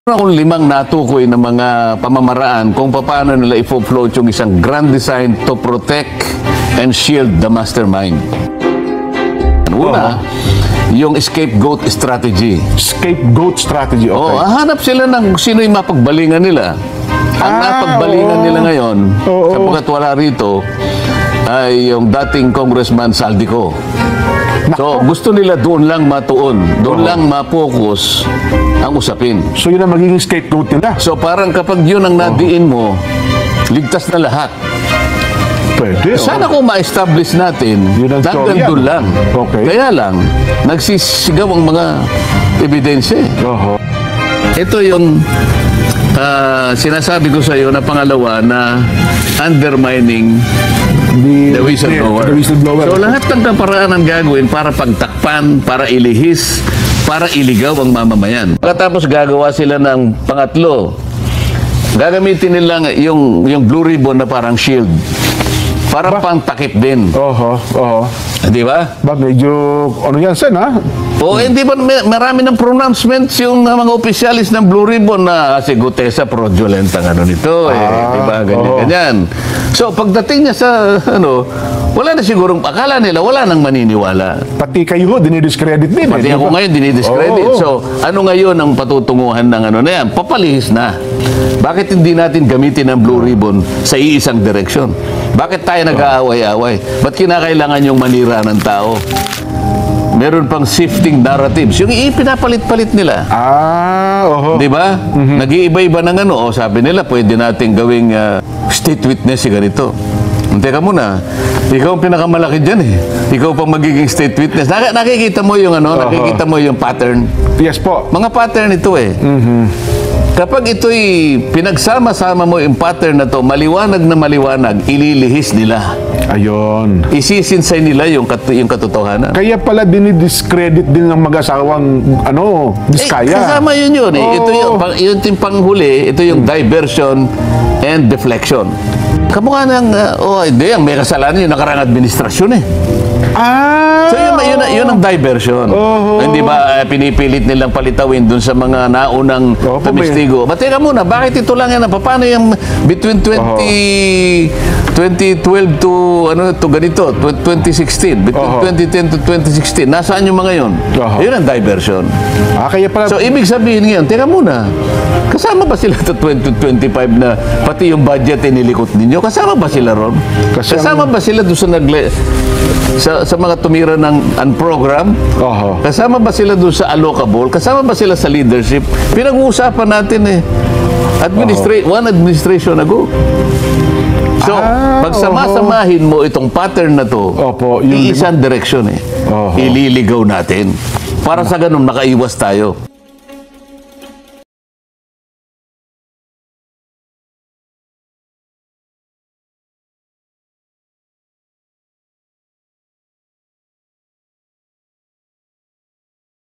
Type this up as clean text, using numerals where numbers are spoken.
Akong limang natukoy na mga pamamaraan kung paano nila i-float yung isang grand design to protect and shield the mastermind. Una, yung scapegoat strategy. Scapegoat strategy, okay. Hanap sila ng sino yung mapagbalingan nila. Ang napagbalingan nila ngayon, sapagkat wala rito, ay yung dating Congressman Saldico. So, gusto nila doon lang matuon, doon lang ma-focus ang usapin. So, yun ang magiging scapegoat nila? So, parang kapag yun ang nadiin mo, ligtas na lahat. Pwede. Sana kung ma-establish natin, hanggang doon lang. Okay. Kaya lang, nagsisigaw ang mga ebidensya. Ito yung sinasabi ko sa iyo na pangalawa na undermining the whistleblower. So lahat ng paraan ang gagawin para pagtakpan, para ilihis, para iligaw ang mamamayan. Pagkatapos gagawa sila ng pangatlo, gagamitin nila yung blue ribbon na parang shield. Para pang takip din. Di ba? Medyo, ano yan, Sen, ha? Hindi ba marami ng pronouncements yung mga opisyalis ng Blue Ribbon na si Gutesa fraudulent ang ano nito, di ba? Ganyan. So, pagdating niya sa, wala na sigurong, akala nila, wala nang maniniwala. Pati kayo, dinidiscredit din. Pati ako ngayon, dinidiscredit. So, ano ngayon ang patutunguhan ng ano na yan? Papalihis na. Bakit hindi natin gamitin ang Blue Ribbon sa iisang direksyon? Bakit tayo nag-aaway-aaway? Ba't kinakailangan yung manira ng tao? Meron pang shifting narratives. Yung ipinapalit-palit nila. Di ba? Nag-iiba-iba ng ano. Sabi nila, pwede natin gawing state witness si ganito. Teka muna, ikaw ang pinakamalaki dyan eh. Ikaw pang magiging state witness. Nakikita mo yung nakikita mo yung pattern. Yes po. Mga pattern ito eh. Kapag ito'y pinagsama-sama mo yung pattern na to, maliwanag na maliwanag, ililihis nila. Ayun. Isisinsay nila yung katotohanan. Kaya pala dinidiscredit din ng mag-asawang, diskaya. Kasama yun eh. Ito yung panghuli, ito yung diversion and deflection. Kamukha ng, hindi, ang may kasalanan yung nakarang administrasyon eh. So yun ang diversion. Hindi ba pinipilit nilang palitawin dun sa mga naunang tumistigo? But teka muna, bakit ito lang yan? Paano yung between 2012 to ganito, 2016, between 2010 to 2016, nasaan yung mga yun? Yun ang diversion. Kaya pala, so ibig sabihin ngayon, teka muna, kasama ba sila sa 2025 na pati yung budget inilikot ninyo? Kasama ba sila ron? Kasama ba sila doon sa mga tumira ng program? Kasama ba sila doon sa allocable? Kasama ba sila sa leadership? Pinag-uusapan natin eh. One administration ago. So, pagsama-samahin mo itong pattern na to, iisang direksyon eh. Ililigaw natin. Para sa ganun, nakaiwas tayo.